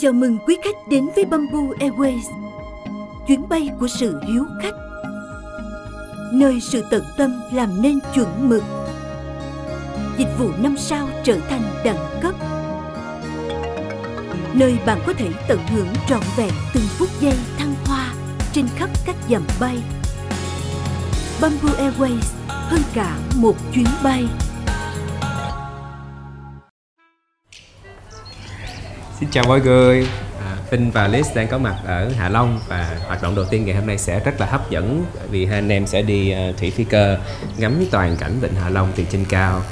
Chào mừng quý khách đến với Bamboo Airways, chuyến bay của sự hiếu khách, nơi sự tận tâm làm nên chuẩn mực, dịch vụ 5 sao trở thành đẳng cấp, nơi bạn có thể tận hưởng trọn vẹn từng phút giây thăng hoa trên khắp các dặm bay. Bamboo Airways, hơn cả một chuyến bay. Xin chào mọi người, Vinh và Liz đang có mặt ở Hạ Long và hoạt động đầu tiên ngày hôm nay sẽ rất là hấp dẫn vì hai anh em sẽ đi thủy phi cơ ngắm toàn cảnh Vịnh Hạ Long từ trên cao.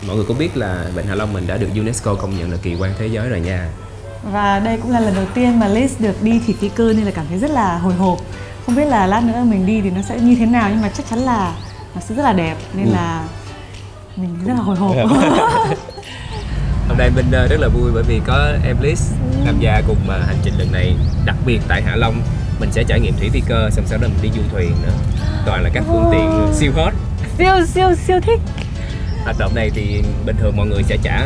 Mọi người cũng biết là Vịnh Hạ Long mình đã được UNESCO công nhận là kỳ quan thế giới rồi nha. Và đây cũng là lần đầu tiên mà Liz được đi thủy phi cơ nên là cảm thấy rất là hồi hộp. Không biết là lát nữa mình đi thì nó sẽ như thế nào, nhưng mà chắc chắn là nó sẽ rất là đẹp nên là mình rất là hồi hộp. Hôm nay mình rất là vui bởi vì có em Liz tham gia cùng hành trình lần này. Đặc biệt tại Hạ Long mình sẽ trải nghiệm thủy phi cơ, xong sau đó mình đi du thuyền nữa. Toàn là các phương tiện siêu hot. Siêu thích. Hoạt động này thì bình thường mọi người sẽ trả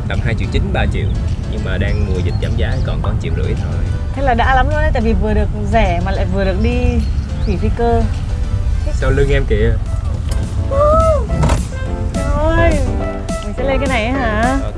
tầm 2,9 triệu, 3 triệu. Nhưng mà đang mùa dịch giảm giá còn có 1,5 triệu thôi. Thế là đã lắm luôn đấy, tại vì vừa được rẻ mà lại vừa được đi thủy phi cơ. Sau lưng em kìa. Trời ơi, mình sẽ lên cái này ấy hả? Ok.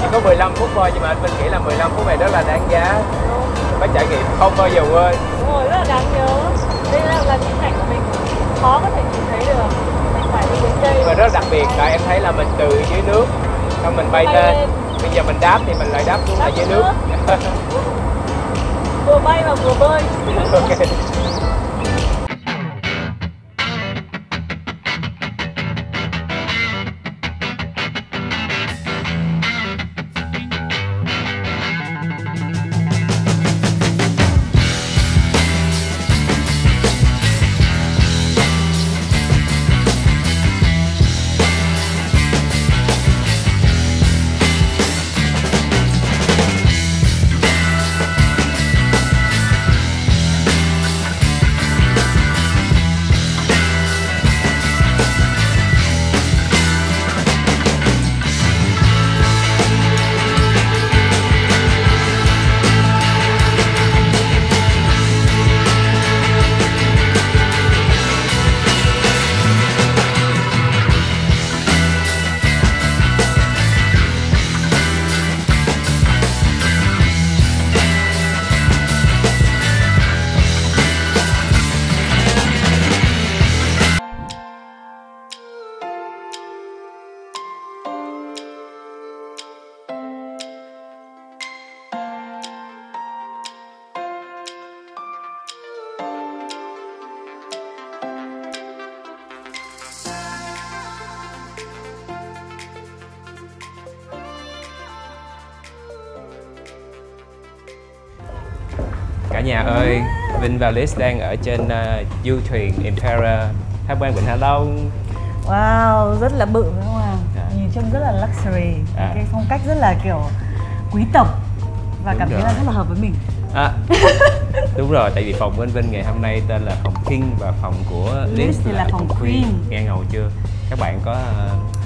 Chỉ có 15 phút thôi nhưng mà mình nghĩ là 15 phút này rất là đáng giá. Phải trải nghiệm không bao giờ quên. Đúng rồi, rất là đáng nhớ. Đây là những cảnh của mình khó có thể nhìn thấy được. Mình phải đi đến đây. Và rất đặc biệt là em thấy là mình từ dưới nước xong mình bay lên. Bây giờ mình đáp thì mình lại đáp xuống lại dưới nước. Vừa bay và vừa bơi. Okay. Cả nhà ơi, Vinh và Liz đang ở trên du thuyền Impera tham quan Vịnh Hạ Long. Wow, rất là bự đúng không ạ? Nhìn trông rất là luxury, cái phong cách rất là kiểu quý tộc và Đúng cảm thấy rồi. là rất là hợp với mình. Đúng rồi, tại vì phòng bên Vinh ngày hôm nay tên là phòng King và phòng của Liz Liz thì là phòng Queen. Nghe ngầu chưa? Các bạn có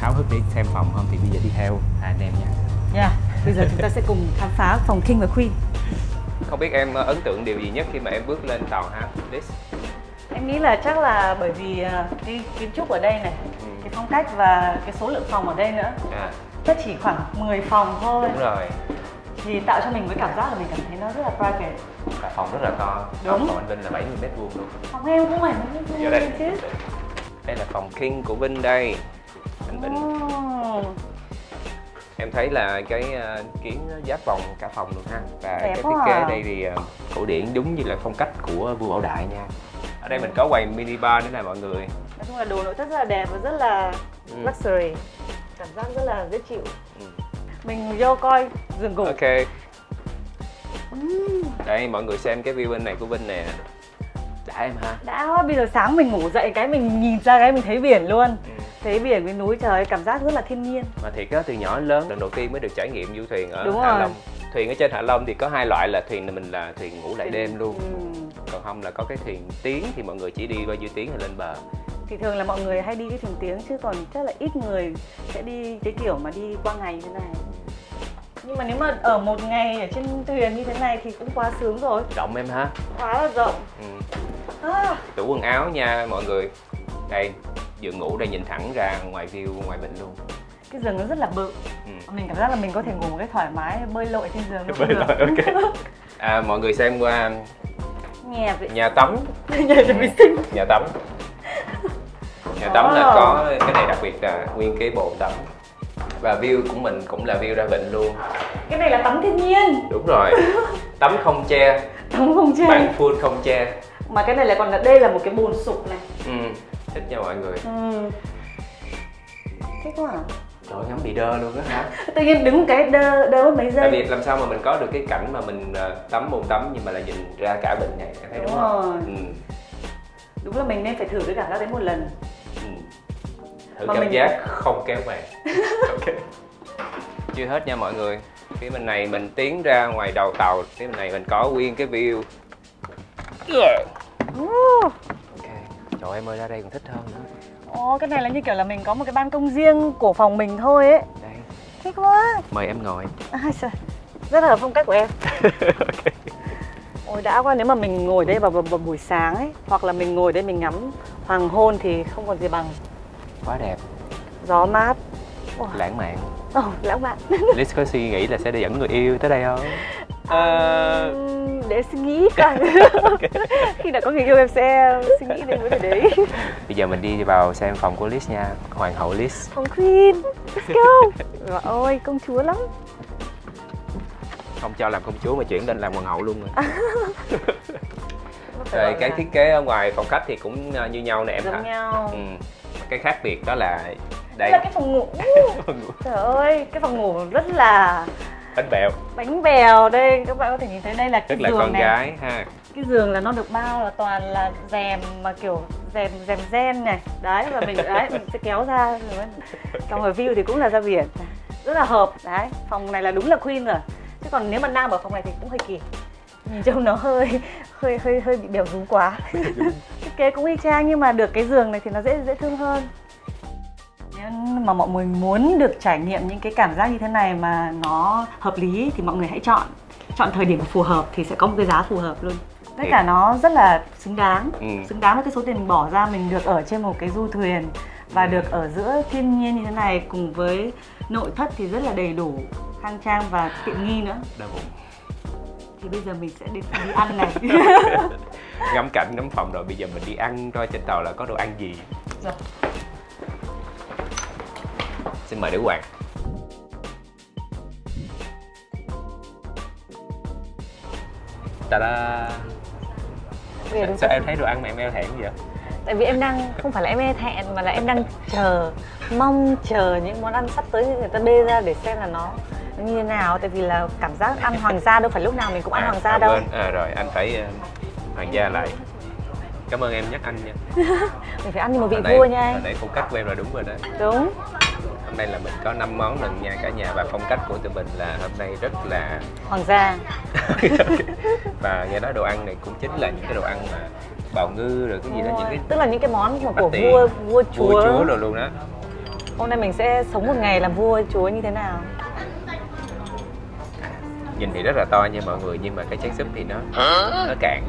háo hức đi xem phòng không thì bây giờ đi theo anh em nha. Yeah, bây giờ chúng ta sẽ cùng khám phá phòng King và Queen. Không biết em ấn tượng điều gì nhất khi mà em bước lên tàu ha, Liz? Em nghĩ là chắc là bởi vì cái kiến trúc ở đây này, cái phong cách và cái số lượng phòng ở đây nữa. Nó chỉ khoảng 10 phòng thôi. Đúng rồi. Thì tạo cho mình với cảm giác là mình cảm thấy nó rất là private. Và phòng rất là to. Đúng. Phòng anh Vinh là 70 mét vuông luôn. Phòng em cũng phải Vô đây. chứ. Đây là phòng King của Vinh đây. Anh Vinh. Em thấy là cái kiến giáp vòng cả phòng luôn ha. Và Đẹp cái quá thiết kế à. đây thì cổ điển đúng như là phong cách của vua Bảo Đại nha. Ở đây mình có quầy mini bar nữa nè mọi người. Nói chung là đồ nội thất rất là đẹp và rất là luxury. Cảm giác rất là dễ chịu. Mình vô coi giường ngủ. Ok. Đây mọi người xem cái view bên này của Vinh nè. Đã em ha. Đã quá, bây giờ sáng mình ngủ dậy cái mình nhìn ra cái mình thấy biển luôn. Thấy biển với núi, trời ơi, cảm giác rất là thiên nhiên. Mà thiệt á, từ nhỏ đến lớn lần đầu tiên mới được trải nghiệm du thuyền ở Đúng Hạ rồi. Long. Thuyền ở trên Hạ Long thì có hai loại, là thuyền mình là thuyền ngủ lại đêm luôn. Còn không là có cái thuyền tiến thì mọi người chỉ đi bao nhiêu tiếng thì lên bờ. Thì thường là mọi người hay đi cái thuyền tiếng chứ còn chắc là ít người sẽ đi cái kiểu mà đi qua ngày như thế này. Nhưng mà nếu mà ở một ngày ở trên thuyền như thế này thì cũng quá sướng rồi. Rộng em ha. Quá là rộng. Tủ quần áo nha mọi người. Đây, giường ngủ đây nhìn thẳng ra ngoài view ngoài vịnh luôn. Cái giường nó rất là bự. Mình cảm giác là mình có thể ngủ một cái thoải mái, bơi lội trên giường Bơi lội, ok. Mọi người xem qua nhà tắm. Nhà vệ sinh. Nhà tắm. Nhà tắm là có cái này đặc biệt là nguyên cái bồn tắm. Và view của mình cũng là view ra vịnh luôn. Cái này là tắm thiên nhiên. Đúng rồi. Tắm không che. Tắm không che. Bản full không che. Mà cái này lại còn là đây là một cái bồn sụp này. Thích nha mọi người. Thích quá à? Trời, ngắm bị đơ luôn đó hả? Tự nhiên đứng cái đơ mất mấy giây. Tại vì làm sao mà mình có được cái cảnh mà mình tắm bồn tắm nhưng mà lại nhìn ra cả vịnh này, em thấy đúng không? Đúng là mình nên phải thử cái cảm giác đấy một lần. Thử cảm giác không kéo về. Ok. Chưa hết nha mọi người. Phía bên này mình tiến ra ngoài đầu tàu, phía bên này mình có nguyên cái view. Ok. Trời em ơi, ra đây còn thích hơn nữa. Cái này là như kiểu là mình có một cái ban công riêng của phòng mình thôi ấy. Đây. Thích quá. Mời em ngồi. Rất là hợp phong cách của em. Ok. Ôi đã quá, nếu mà mình ngồi đây vào buổi sáng ấy, hoặc là mình ngồi đây mình ngắm hoàng hôn thì không còn gì bằng. Quá đẹp. Gió mát. Lãng mạn. Lãng mạn. Liz có suy nghĩ là sẽ dẫn người yêu tới đây không? Để suy nghĩ coi. Khi nào có người yêu em sẽ suy nghĩ đến vấn đề đấy. Bây giờ mình đi vào xem phòng của Liz nha. Hoàng hậu Liz. Phòng Queen. Let's go. Rồi ôi, công chúa lắm. Không cho làm công chúa mà chuyển lên làm hoàng hậu luôn rồi. Rồi cái thiết kế ở ngoài phòng khách thì cũng như nhau nè em hả? Giống nhau. Cái khác biệt đó là đây. Đây là cái phòng ngủ. Trời ơi, cái phòng ngủ rất là bánh bèo. Đây các bạn có thể nhìn thấy đây là cái giường này. Rất là con gái ha. Cái giường là nó được bao là toàn là rèm mà kiểu rèm ren này. Đấy và mình sẽ kéo ra. Xong rồi view thì cũng là ra biển. Rất là hợp. Đấy, phòng này là đúng là Queen rồi. Chứ còn nếu mà nam ở phòng này thì cũng hơi kỳ. Nhìn trông nó hơi bị bèo rúng quá. Thiết kế cũng y chang nhưng mà được cái giường này thì nó dễ thương hơn. Nếu mà mọi người muốn được trải nghiệm những cái cảm giác như thế này mà nó hợp lý thì mọi người hãy chọn thời điểm phù hợp thì sẽ có một cái giá phù hợp luôn. Tất cả nó rất là xứng đáng. Xứng đáng với cái số tiền mình bỏ ra. Mình được ở trên một cái du thuyền và được ở giữa thiên nhiên như thế này, cùng với nội thất thì rất là đầy đủ, khang trang và tiện nghi nữa. Đau bụng. Thì bây giờ mình sẽ đi ăn này. Ngắm cảnh ngắm phòng rồi, bây giờ mình đi ăn coi trên tàu là có đồ ăn gì. Rồi. Xin mời Nữ Hoàng. Ta-da. Sao em thấy đồ ăn mà em eo thẹn vậy? Tại vì em đang, không phải là em e thẹn mà là em đang mong chờ những món ăn sắp tới người ta bê ra để xem là nó như thế nào, tại vì là cảm giác ăn hoàng gia đâu phải lúc nào mình cũng ăn hoàng gia đâu. Rồi anh phải hoàng gia lại. Cảm ơn em nhắc anh nha. Mình phải ăn như một vị vua nha anh. Hồi nãy phong cách của em là đúng rồi đó. Đúng. Hôm nay là mình có 5 món lần nha cả nhà, và phong cách của tụi mình là hôm nay rất là hoàng gia. Và nghe nói đồ ăn này cũng chính là những cái đồ ăn mà bào ngư rồi cái gì đó, những cái tức là những cái món mà của tiền, vua chúa rồi luôn đó. Hôm nay mình sẽ sống một ngày làm vua chúa như thế nào? Nhìn thì rất là to nha mọi người, nhưng mà cái chén súp thì nó cạn.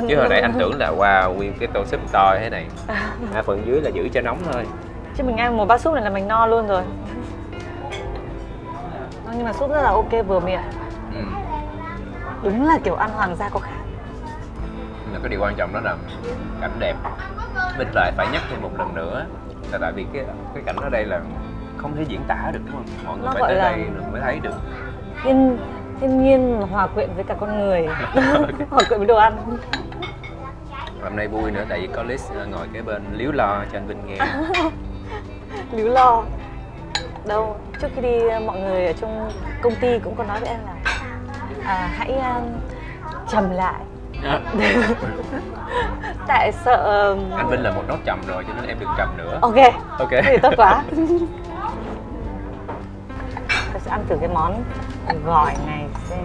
Chứ hồi nãy anh tưởng là wow, nguyên cái tô súp to thế này. Phần dưới là giữ cho nóng thôi. Chứ mình ăn một bát súp này là mình no luôn rồi. Nhưng mà súp rất là ok, vừa miệng. Đúng là kiểu ăn hoàng gia có khác. Nhưng mà cái điều quan trọng đó là cảnh đẹp. Mình lại phải nhắc thêm một lần nữa là tại vì cái cảnh ở đây là không thể diễn tả được, đúng không? Mọi người phải tới đây mới thấy được. Thiên nhiên hòa quyện với cả con người. Hòa quyện với đồ ăn. Hôm nay vui nữa tại vì có Liz ngồi cái bên líu lo cho anh Vinh nghe. Líu lo đâu, trước khi đi mọi người ở trong công ty cũng có nói với em là hãy trầm lại. Tại sợ anh Vinh là một nốt trầm rồi cho nên em đừng trầm nữa. Ok thế thì tốt quá. Tôi sẽ ăn thử cái món gỏi này xem.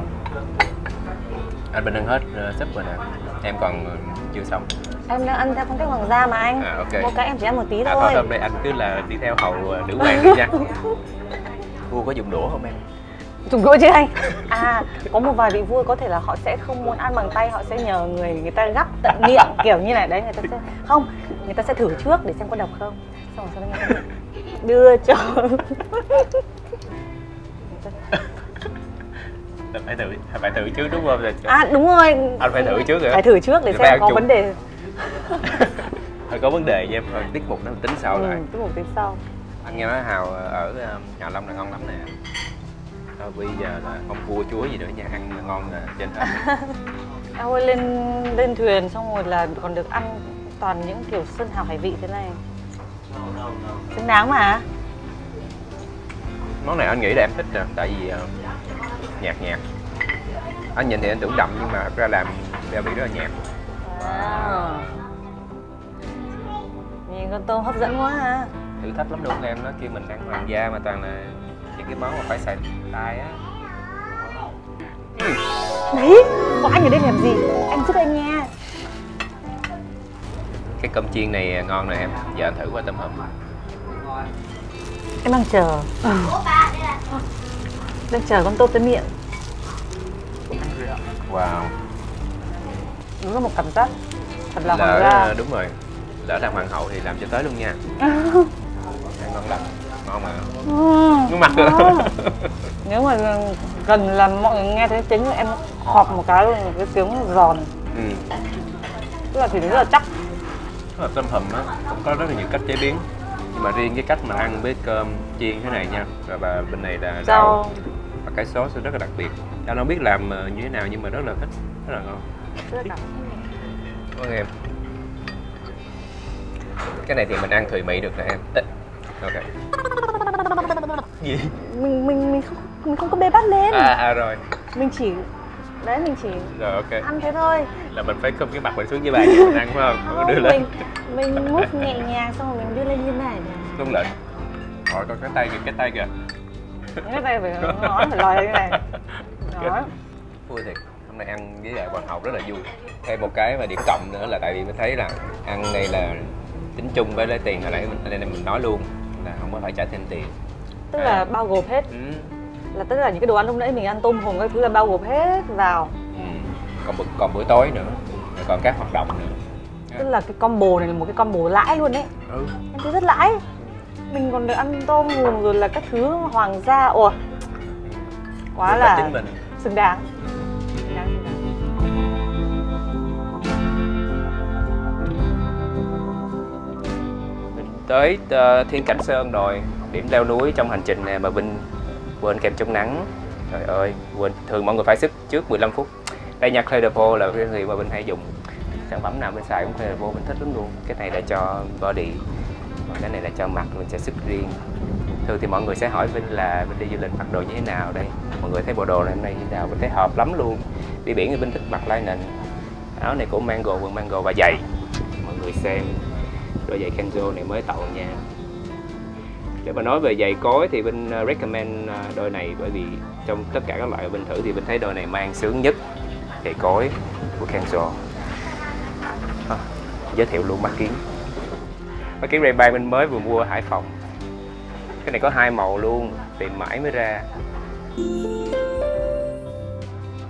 Anh Vinh ăn hết súp rồi nè, em còn chưa xong. Em đang ăn theo phong cách hoàng gia mà anh. Okay. Một cái em chỉ ăn một tí thôi. Thôi hôm nay anh cứ là đi theo hầu nữ hoàng đi nha. Vua có dùng đũa không em? Dùng đũa chứ anh. Có một vài vị vua có thể là họ sẽ không muốn ăn bằng tay, họ sẽ nhờ người ta gắp tận miệng kiểu như này đấy, người ta sẽ không, người ta sẽ thử trước để xem có độc không, xong rồi sau đó đưa cho. phải thử trước đúng không? Đúng rồi. Anh phải thử trước rồi. Phải thử trước để xem có vấn đề. Thôi có vấn đề nha em, tiết mục nó tính sau lại. Tiết mục tính sau. Anh nghe nói Hào ở Hạ Long là ngon lắm nè. Bây giờ là không vua chúa gì nữa nha, ăn ngon trên hết. Em ơi, lên thuyền xong rồi là còn được ăn toàn những kiểu sơn hào hải vị thế này. Xứng đáng mà. Món này anh nghĩ là em thích nè, tại vì nhạt. Anh nhìn thì anh tưởng đậm nhưng mà thật ra làm gia vị rất là nhạt. Nhìn con tôm hấp dẫn quá ha. Thử thách lắm đúng không em, nó kêu mình ăn hoàng gia mà toàn là những cái món mà phải xài tay á. Đấy, có anh ở đây làm gì? Anh giúp anh nha. Cái cơm chiên này ngon nè em, giờ anh thử qua tôm hùm. Em đang chờ. Đang chờ con tôm tới miệng. Wow. Đúng là một cảm giác thật là hoàng gia. Đúng rồi. Lỡ làm hoàng hậu thì làm cho tới luôn nha. Ngon lắm. Ngon mà. Nước mặt rồi. Nếu mà gần làm mọi người nghe thấy tiếng em khọp một cái luôn, cái tiếng giòn. Tức là thì rất là chắc. Tôm hùm á cũng có rất là nhiều cách chế biến, nhưng mà riêng cái cách mà ăn với cơm chiên thế này nha, rồi và bên này là rau và cái sốt rất là đặc biệt. Anh không biết làm như thế nào nhưng mà rất là thích, rất là ngon. Cảm ơn em. Cái này thì mình ăn thùy mị được nè em. Ok. Gì? Mình không có bê bát lên. Rồi. Mình chỉ rồi, ok. ăn thế thôi. Là mình phải cái mặt mình xuống với bà mình ăn phải không? Không, đưa lên. Mình múc nhẹ nhàng xong rồi mình đưa lên như này nè. Đúng lệnh. Rồi coi cái tay kìa. Cái tay phải ngón phải lòi như này. Đó. Vui thiệt. Hôm nay ăn với lại hoàng hậu rất là vui. Thêm một cái mà điểm cộng nữa là tại vì mình thấy là ăn đây là tính chung với lấy tiền, hồi nãy mình nói luôn là không có phải trả thêm tiền. Tức là bao gồm hết. Là tất cả những cái đồ ăn lúc nãy mình ăn tôm hùm các thứ là bao gồm hết vào. Còn bữa tối nữa, còn các hoạt động nữa. Tức là cái combo này là một cái combo lãi luôn đấy. Em thấy rất lãi. Mình còn được ăn tôm hùm rồi là các thứ hoàng gia. Ủa, quá là chính mình. Xứng đáng. Tới Thiên Cảnh Sơn rồi, điểm leo núi trong hành trình này mà Vinh quên kem chống nắng. Trời ơi, quên. Thường mọi người phải xếp trước 15 phút. Đây nha, Clearpo là cái gì mà Vinh hay dùng. Sản phẩm nào bên xài cũng Clearpo, mình thích lắm luôn. Cái này là cho body, còn cái này là cho mặt, mình sẽ xếp riêng. Thường thì mọi người sẽ hỏi Vinh là Vinh đi du lịch mặc đồ như thế nào đây. Mọi người thấy bộ đồ này hôm nay như thế nào? Vinh thấy hợp lắm luôn. Đi biển thì Vinh thích mặc linen. Áo này của Mango, quần Mango và giày. Mọi người xem đôi giày Kenzo này mới tậu nha. Để mà nói về giày cối thì Vinh recommend đôi này, bởi vì trong tất cả các loại Vinh thử thì Vinh thấy đôi này mang sướng nhất. Giày cối của Kenzo. Giới thiệu luôn mắt kiếng. Mắt kiếng Ray-Ban Vinh mới vừa mua ở Hải Phòng. Cái này có 2 màu luôn, tìm mãi mới ra.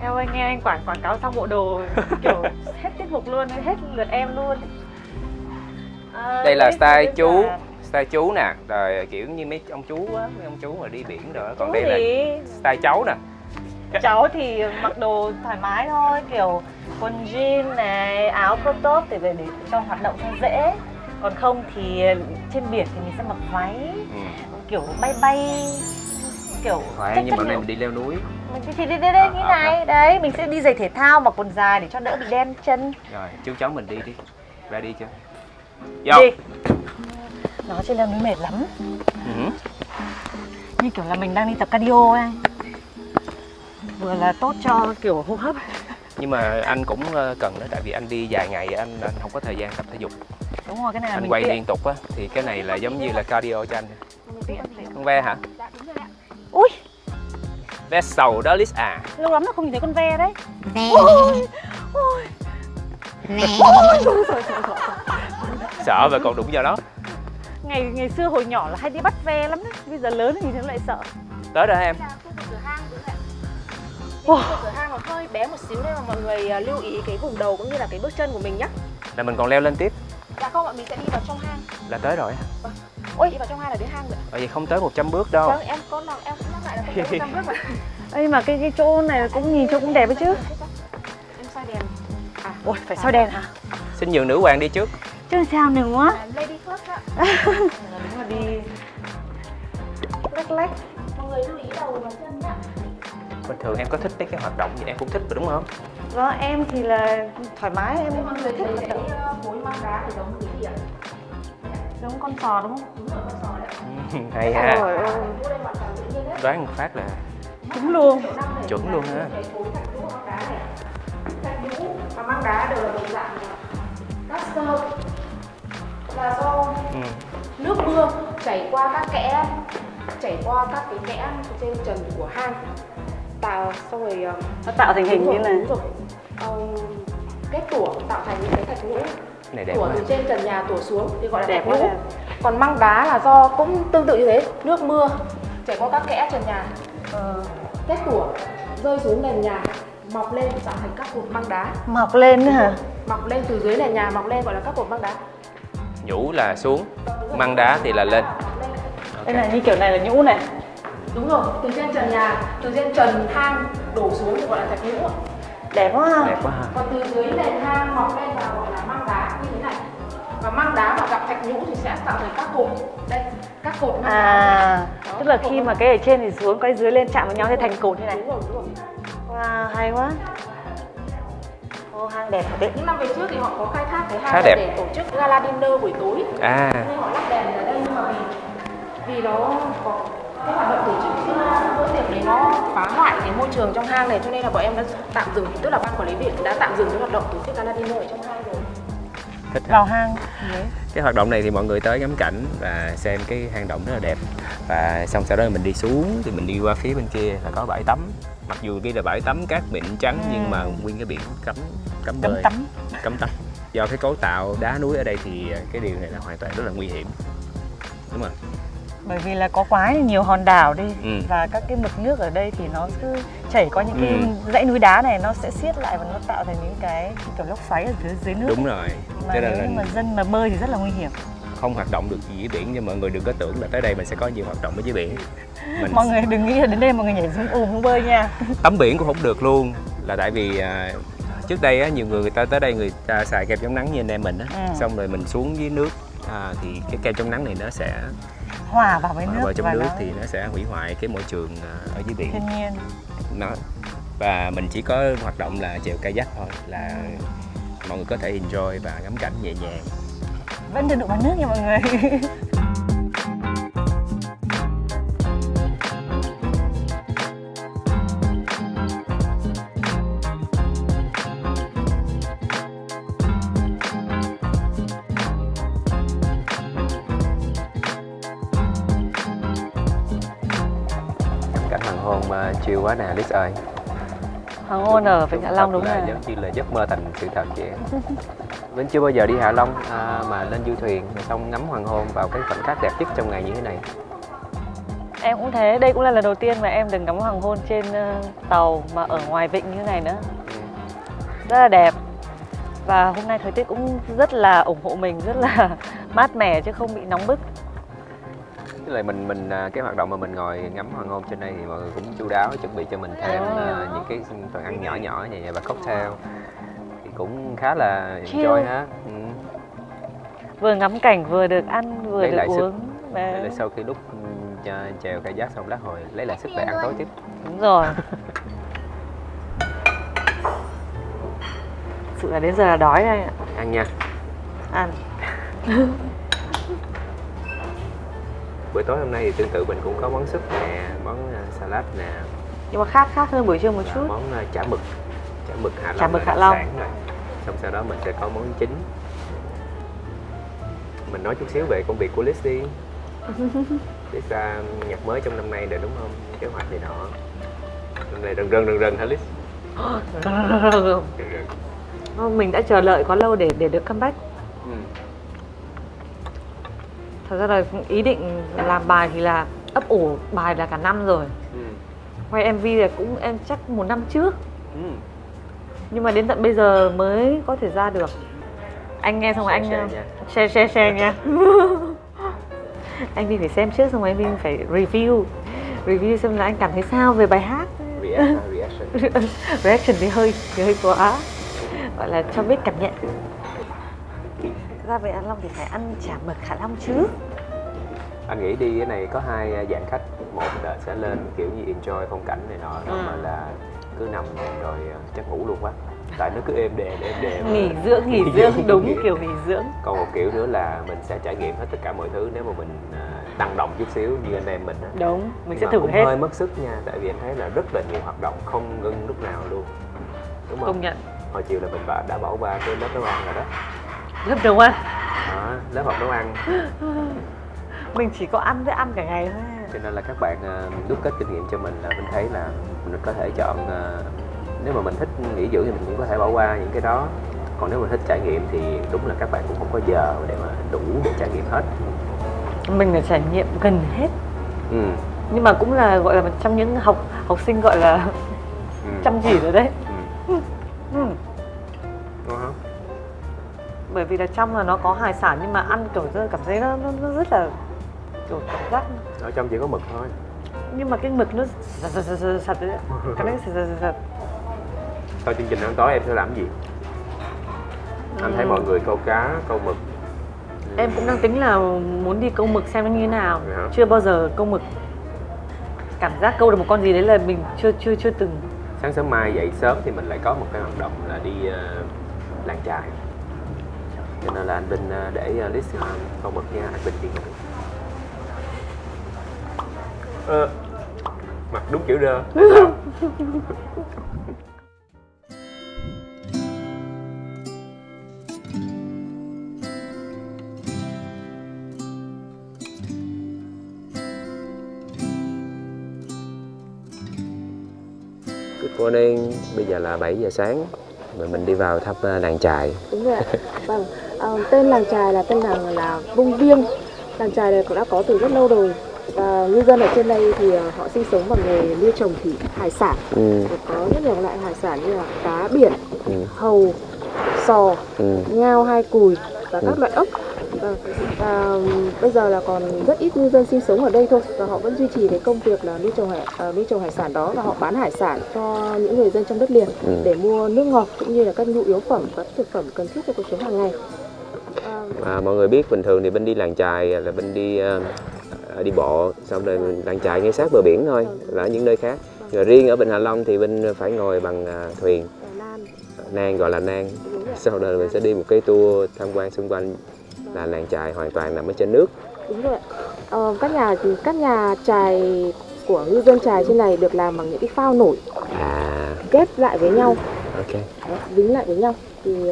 Em ơi, nghe anh quảng cáo xong bộ đồ kiểu hết tiết mục luôn, hết lượt em luôn. Đây là style chú. Style chú nè, rồi kiểu như mấy ông chú á, mấy ông chú mà đi biển rồi. Còn đây là style cháu nè. Cháu thì mặc đồ thoải mái thôi, kiểu quần jean này, áo crop top thì để cho hoạt động cho dễ. Còn không thì trên biển thì mình sẽ mặc váy, kiểu bay kiểu phải, nhưng mà này mình đi leo núi. Mình thì đi đây như này, đấy, mình sẽ đi giày thể thao mặc quần dài để cho đỡ bị đen chân. Rồi, chú cháu mình đi đi. Ready chưa? Vô. Đi. Nó trên leo núi mệt lắm. Như kiểu là mình đang đi tập cardio ấy. Vừa là tốt cho kiểu hô hấp. Nhưng mà anh cũng cần đó, tại vì anh đi dài ngày anh không có thời gian tập thể dục. Đúng rồi, cái này là anh mình quay tiện. liên tục á, thì cái này là giống như là cardio cho anh. Con ve hả? Ui, Ve sầu đó Liz à. lâu lắm rồi không nhìn thấy con ve đấy. Ve. Ôi. Ve. Sợ và còn đụng vào đó. Ngày xưa hồi nhỏ là hay đi bắt ve lắm đấy. Bây giờ lớn thì nhìn thấy lại sợ. Tới rồi em. Cửa hang cửa hang nó hơi bé một xíu nên mà mọi người lưu ý cái vùng đầu cũng như là cái bước chân của mình nhé. Là mình còn leo lên tiếp. Dạ không ạ, mình sẽ đi vào trong hang. Là tới rồi. Ôi, đi vào trong hang là đến hang rồi. Vậy không tới 100 bước đâu. Vâng, em có nói lại là không tới 100 bước mà. Ê mà cái chỗ này cũng nhìn chỗ cũng đẹp ấy chứ. Em soi đèn. Ôi, phải soi đèn hả? Xin nhường nữ hoàng đi trước. Chứ sao nữa. Lady first ạ. Đúng là đi lách lách. Mọi người lưu ý đầu và chân nhá. Bình thường em có thích mấy cái hoạt động gì em cũng thích rồi đúng không? Vâng, em thì là thoải mái, em Mọi người thích cái khối măng đá thì giống cái gì ạ? giống con sò đúng không? Đúng rồi, con sò đấy. Hay ha. Trời ơi, Đoán một phát là đúng luôn. chuẩn luôn ha. Thạch nhũ và măng đá đều là đồng dạng caster, là do nước mưa chảy qua các cái kẽ trên trần của hang, tạo xong rồi Nó tạo thành hình như này. đúng rồi. Kết tủa tạo thành những cái thạch nhũ, Này đẹp tủa quá. từ trên trần nhà tủa xuống thì gọi là Đẹp thạch quá nhũ. đẹp. Còn măng đá là do cũng tương tự như thế, nước mưa chảy qua các kẽ trần nhà, kết tủa rơi xuống nền nhà, mọc lên tạo thành các cột măng đá. Mọc lên nữa hả? Mọc lên từ dưới nền nhà mọc lên gọi là các cột măng đá. Nhũ là xuống, măng đá thì là lên. Đây này, như kiểu này là nhũ này. Đúng rồi, từ trên trần nhà, từ trên trần hang đổ xuống thì gọi là thạch nhũ. Đẹp quá ha. Đẹp quá ha. Còn từ dưới nền hang mọc lên là gọi là măng đá như thế này. Và măng đá mà gặp thạch nhũ thì sẽ tạo thành các cột. Đây, các cột măng đá. Đó, Tức là khi mà cái ở trên thì xuống, cái dưới lên chạm vào nhau thì thành cột như này. đúng rồi. Wow, hay quá. Ô, hang đẹp thật đấy. Những năm về trước thì họ có khai thác cái hang Khá này đẹp. để tổ chức gala dinner buổi tối. À, Nên họ lắp đèn ở đây, nhưng mà vì nó có cái hoạt động tổ chức bữa tiệc đấy nó phá hoại cái môi trường trong hang này, cho nên là bọn em đã tạm dừng, tức là ban quản lý biển đã tạm dừng cái hoạt động tổ chức gala dinner ở trong hang rồi. thích ha. Vào hang. Đấy. Cái hoạt động này thì mọi người tới ngắm cảnh và xem cái hang động rất là đẹp. Và xong sau đó mình đi xuống thì mình đi qua phía bên kia là có bãi tắm. Mặc dù kia là bãi tắm cát mịn trắng nhưng mà nguyên cái biển cấm Cấm bơi, tắm. cấm tắm. Do cái cấu tạo đá núi ở đây thì cái điều này là hoàn toàn rất là nguy hiểm. Đúng không? Bởi vì là có quá nhiều hòn đảo đi và các cái mực nước ở đây thì nó cứ chảy qua những cái dãy núi đá này, nó sẽ siết lại và nó tạo thành những cái kiểu lốc xoáy ở dưới nước. Đúng rồi. Mà Cho nếu nên như là mà dân mà bơi thì rất là nguy hiểm. không hoạt động được gì dưới biển, nhưng mọi người đừng có tưởng là tới đây mình sẽ có nhiều hoạt động ở dưới biển. Mình Mọi người đừng nghĩ là đến đây mọi người nhảy xuống không bơi nha. tắm biển cũng không được luôn, là tại vì trước đây á, nhiều người ta tới đây người ta xài kem chống nắng như anh em mình á, xong rồi mình xuống dưới nước thì cái kem chống nắng này nó sẽ Hòa vào với nước vào trong và nước nó thì nó sẽ hủy hoại cái môi trường ở dưới biển. thiên nhiên. Nó và mình chỉ có hoạt động là chèo kayak thôi, là mọi người có thể enjoy và ngắm cảnh nhẹ nhàng. Vẫn được đụng vào nước nha mọi người. chill quá nè Liz ơi. Hoàng hôn ở Vịnh Hạ Long đúng là rồi. giống như là giấc mơ thành sự thật vậy. Vinh chưa bao giờ đi Hạ Long mà lên du thuyền xong ngắm hoàng hôn vào cái khoảnh khắc đẹp nhất trong ngày như thế này. Em cũng thế, đây cũng là lần đầu tiên mà em được ngắm hoàng hôn trên tàu mà ở ngoài vịnh như thế này nữa. Rất là đẹp. Và hôm nay thời tiết cũng rất là ủng hộ mình, rất là mát mẻ chứ không bị nóng bức. Tức là mình cái hoạt động mà mình ngồi ngắm hoàng hôn trên đây thì mọi người cũng chu đáo chuẩn bị cho mình thêm những cái phần ăn nhỏ nhỏ như vậy và cocktail thì cũng khá là enjoy ha. Vừa ngắm cảnh vừa được ăn vừa lấy được lại uống. sức. Để sau khi lúc chèo kayak xong lát hồi lấy lại sức để ăn tối tiếp. Đúng rồi. Thực sự là đến giờ là đói đây ạ. Ăn nha. Ăn. Buổi tối hôm nay thì tương tự mình cũng có món súp nè, món salad nè. Nhưng mà khác hơn buổi trưa một chút. Món chả mực Hạ Long. Chả mực Hạ Long. Rồi. Xong sau đó mình sẽ có món chính. Mình nói chút xíu về công việc của Liz đi. Liz ra nhạc mới trong năm nay rồi đúng không? Kế hoạch gì nọ. Năm nay rần rần hả Liz? Mình đã chờ đợi quá lâu để được comeback. Thật ra là ý định làm bài thì là ấp ủ bài là cả năm rồi. Quay MV là cũng em chắc 1 năm trước. Nhưng mà đến tận bây giờ mới có thể ra được. Anh nghe xong rồi anh share nha. Anh phải xem trước xong rồi anh phải review xem là anh cảm thấy sao về bài hát. Reaction thì hơi quá, gọi là cho biết cảm nhận. Ra về Hạ Long thì phải ăn chả mực Hạ Long chứ. Anh nghĩ đi cái này có 2 dạng khách, một là sẽ lên kiểu như enjoy phong cảnh này nọ, đó mà là cứ nằm rồi chắc ngủ luôn quá, tại nó cứ êm đềm nghỉ dưỡng đúng kiểu nghỉ dưỡng. Còn một kiểu nữa là mình sẽ trải nghiệm hết tất cả mọi thứ nếu mà mình tăng động chút xíu như anh em mình á. Đúng, mình sẽ mà thử cũng hết. Hơi mất sức nha, tại vì anh thấy là rất là nhiều hoạt động không ngưng lúc nào luôn, đúng không? Công nhận. Hồi chiều là mình đã bỏ qua cái lớp nấu ăn rồi đó. Lớp nấu ăn. Lớp học nấu ăn. Mình chỉ có ăn với ăn cả ngày thôi. Cho nên là các bạn đúc kết kinh nghiệm cho mình là mình thấy là mình có thể chọn nếu mà mình thích nghỉ dưỡng thì mình cũng có thể bỏ qua những cái đó. Còn nếu mà thích trải nghiệm thì đúng là các bạn cũng không có giờ để mà đủ để trải nghiệm hết. mình là trải nghiệm gần hết. Nhưng mà cũng là gọi là một trong những học sinh gọi là chăm chỉ rồi đấy. Đúng không? Bởi vì là trong là nó có hải sản nhưng mà ăn kiểu cảm thấy nó rất là kiểu cảm giác ở trong chỉ có mực thôi. Nhưng mà cái mực nó sạch đấy. Cái đấy sạch. Sau chương trình ăn tối em sẽ làm gì? Anh thấy mọi người câu cá, câu mực. Em cũng đang tính là muốn đi câu mực xem nó như thế nào. Chưa bao giờ câu mực. Cảm giác câu được một con gì đấy là mình chưa từng. Sáng sớm mai dậy sớm thì mình lại có một cái hoạt động là đi làng chài. Cho nên là anh Vinh để Liz câu mực nha, anh Vinh đi ngủ. Mặt đúng kiểu đơ. Good morning, bây giờ là 7 giờ sáng và mình đi vào thăm làng chài. Đúng rồi ạ. Vâng, tên làng chài là tên làng là Vung Viêng. Làng chài này cũng đã có từ rất lâu rồi. Và ngư dân ở trên đây thì họ sinh sống bằng nghề nuôi trồng thủy hải sản. Có rất nhiều loại hải sản như là cá biển, hầu, sò, ngao hai cùi và các loại ốc. Và bây giờ là còn rất ít ngư dân sinh sống ở đây thôi, và họ vẫn duy trì cái công việc là nuôi trồng hải sản đó, và họ bán hải sản cho những người dân trong đất liền để mua nước ngọt cũng như là các nhu yếu phẩm và thực phẩm cần thiết cho cuộc sống hàng ngày. Mọi người biết bình thường thì bên đi làng chài là bên đi bộ, xong rồi làng chài ngay sát bờ biển thôi, là ở những nơi khác. Rồi riêng ở Vịnh Hạ Long thì Vinh phải ngồi bằng thuyền nan, gọi là nan. Sau đó mình sẽ đi một cái tour tham quan xung quanh là làng chài hoàn toàn nằm ở trên nước. Đúng rồi. Các nhà chài của ngư dân chài trên này được làm bằng những cái phao nổi ghép lại với nhau, dính lại với nhau. Thì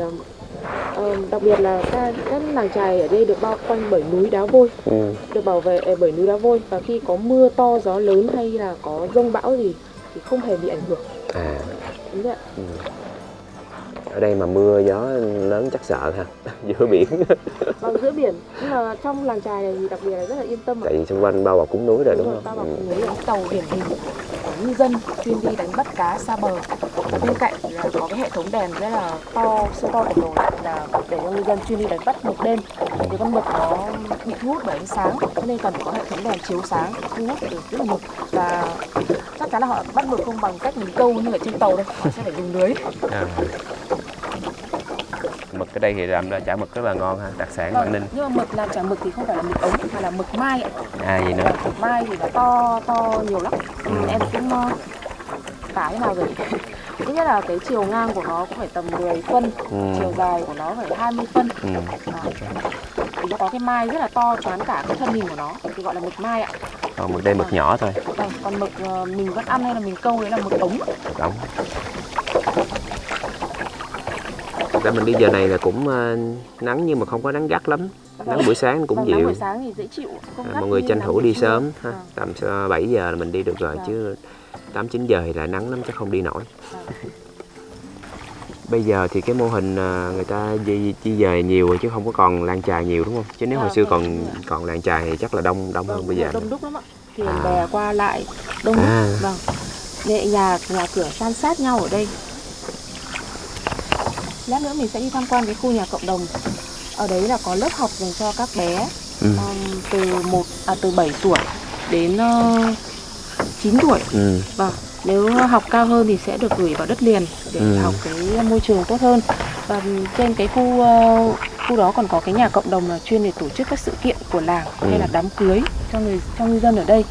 đặc biệt là các làng chài ở đây được bao quanh bởi núi đá vôi, được bảo vệ bởi núi đá vôi, và khi có mưa to gió lớn hay là có dông bão gì thì không hề bị ảnh hưởng. Đúng rồi. Ở đây mà mưa gió lớn chắc sợ ha. Giữa biển. Vâng, giữa biển, nhưng mà trong làng chài này thì đặc biệt là rất là yên tâm. Tại vì xung quanh bao bọc cúng núi rồi, đúng không? Bao bọc cúng núi, tàu điển hình của ngư dân chuyên đi đánh bắt cá xa bờ. Và bên cạnh là có cái hệ thống đèn rất là to, siêu to khổng lồ là để cho ngư dân chuyên đi đánh bắt mực đêm. Thì con mực nó bị thu hút bởi ánh sáng, cho nên cần phải có hệ thống đèn chiếu sáng thu hút được rất là mực. Và chắc chắn là họ bắt mực không bằng cách mình câu như ở trên tàu đâu, họ sẽ phải dùng lưới. Mực ở đây thì làm ra chả mực rất là ngon ha, đặc sản Quảng Ninh. Nhưng mà mực làm chả mực thì không phải là mực ống mà là mực mai ạ. Gì nữa? Mực mai thì nó to nhiều lắm. Em cũng tả thế nào rồi. Thứ nhất là cái chiều ngang của nó cũng phải tầm 10 phân, chiều dài của nó phải 20 phân. Thì nó có cái mai rất là to choán cả cái thân hình của nó thì gọi là mực mai ạ. Còn mực đây mực nhỏ thôi. Còn mực mình vẫn ăn hay là mình câu đấy là mực ống. Ống. Thật ra mình đi giờ này là cũng nắng nhưng mà không có nắng gắt lắm. Nắng buổi sáng cũng dịu. Nắng buổi sáng thì dễ chịu. Mọi người tranh thủ đi sớm ha. Tầm 7 giờ là mình đi được rồi chứ 8-9 giờ thì lại nắng lắm chắc không đi nổi. Bây giờ thì cái mô hình người ta di dời nhiều rồi chứ không có còn làng chài nhiều, đúng không? Chứ nếu hồi xưa còn làng chài thì chắc là đông hơn bây giờ. Đông đúc lắm ạ. Thuyền bè qua lại đông đúc. Vâng. Nhà cửa san sát nhau ở đây. Lát nữa mình sẽ đi tham quan cái khu nhà cộng đồng. Ở đấy là có lớp học dành cho các bé từ 7 tuổi đến 9 tuổi. Vâng. Nếu học cao hơn thì sẽ được gửi vào đất liền để học cái môi trường tốt hơn. Và trên cái khu đó còn có cái nhà cộng đồng là chuyên để tổ chức các sự kiện của làng hay là đám cưới cho ngư dân ở đây.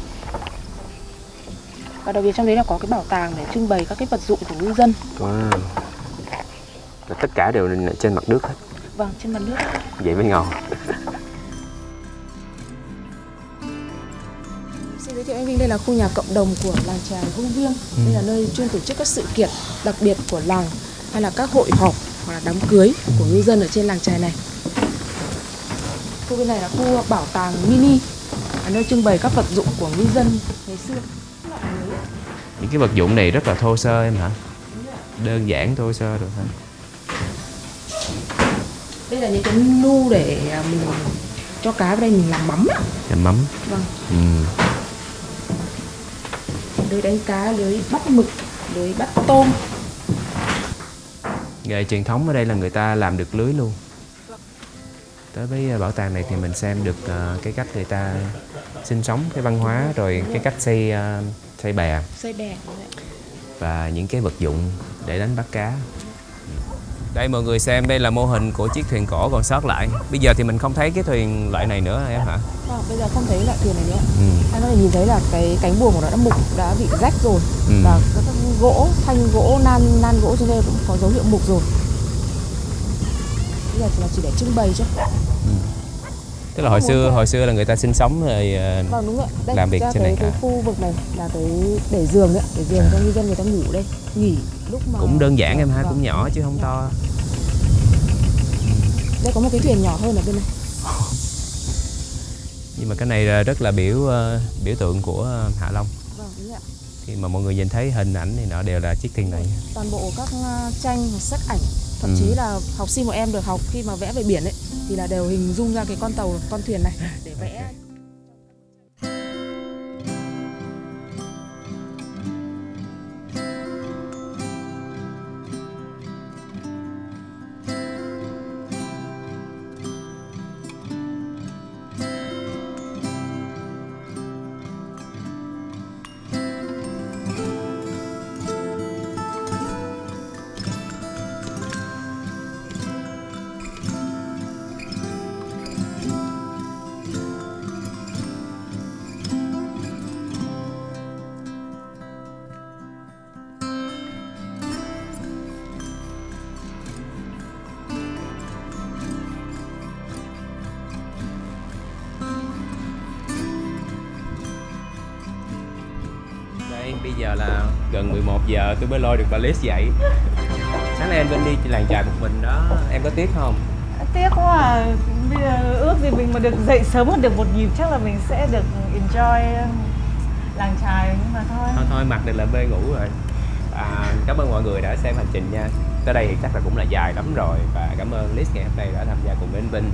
Và đặc biệt trong đấy là có cái bảo tàng để trưng bày các cái vật dụng của ngư dân. Wow. Và tất cả đều trên mặt nước hết. Vâng, trên mặt nước. Vậy mới ngon. Xin giới thiệu anh Vinh, đây là khu nhà cộng đồng của làng chài Hưng Viêng. Đây là nơi chuyên tổ chức các sự kiện đặc biệt của làng hay là các hội họp hoặc là đám cưới của ngư dân ở trên làng chài này. Khu bên này là khu bảo tàng mini, là nơi trưng bày các vật dụng của ngư dân ngày xưa. Những cái vật dụng này rất là thô sơ em hả? Đơn giản thô sơ được hả? Đây là những cái nu để mình cho cá vào đây mình làm mắm ạ. Làm mắm. Vâng. Lưới đánh cá, lưới bắt mực, lưới bắt tôm. Nghề truyền thống ở đây là người ta làm được lưới luôn. Tới với bảo tàng này thì mình xem được cái cách người ta sinh sống, cái văn hóa, rồi cái cách xây bè. Xây bè. Và những cái vật dụng để đánh bắt cá. Đây mọi người xem, đây là mô hình của chiếc thuyền cổ còn sót lại. Bây giờ thì mình không thấy cái thuyền loại này nữa em hả? Bây giờ không thấy loại thuyền này nữa. Em có thể nhìn thấy là cái cánh buồm của nó đã bị rách rồi. Và các gỗ, thanh gỗ, nan gỗ trên đây cũng có dấu hiệu mục rồi. Bây giờ chỉ để trưng bày chứ. Tức là hồi xưa là người ta sinh sống rồi đúng rồi. Đây, làm việc trên này. Cái khu vực này là cái để giường đấy, để giường cho ngư dân người ta ngủ đây, nghỉ lúc mà cũng đơn giản em ha, cũng nhỏ chứ không to. Đây có một cái thuyền nhỏ hơn ở bên này. Nhưng mà cái này rất là biểu tượng của Hạ Long. Vâng, đúng ạ. Khi mà mọi người nhìn thấy hình ảnh này nọ đều là chiếc thuyền này. Toàn bộ các tranh hoặc sách ảnh, thậm chí là học sinh của em được học khi mà vẽ về biển ấy thì là đều hình dung ra cái con tàu, con thuyền này để vẽ. Bây giờ là gần 11 giờ tôi mới lôi được bà Liz dậy. Sáng nay em bên đi làng chài một mình đó, em có tiếc không? Tiếc quá à. Bây giờ ước gì mình mà được dậy sớm hơn được một nhịp, chắc là mình sẽ được enjoy làng chài nhưng mà thôi mặc định là mê ngủ rồi. Cảm ơn mọi người đã xem hành trình nha. Tới đây thì chắc là cũng là dài lắm rồi, và cảm ơn Liz ngày hôm nay đã tham gia cùng với anh Vinh.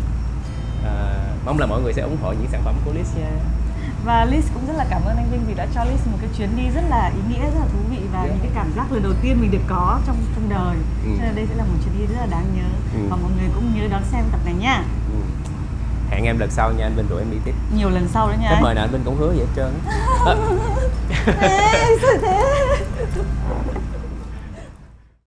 Mong là mọi người sẽ ủng hộ những sản phẩm của Liz nha. Và Liz cũng rất là cảm ơn anh Vinh vì đã cho Liz một cái chuyến đi rất là ý nghĩa, rất là thú vị, và những cái cảm giác lần đầu tiên mình được có trong đời. Cho nên đây sẽ là một chuyến đi rất là đáng nhớ. Và mọi người cũng nhớ đón xem tập này nha. Hẹn em lần sau nha, anh Vinh rủ em đi tiếp. Nhiều lần sau đấy nha. Cái mời nào anh Vinh cũng hứa vậy hết trơn. Ê, sao thế?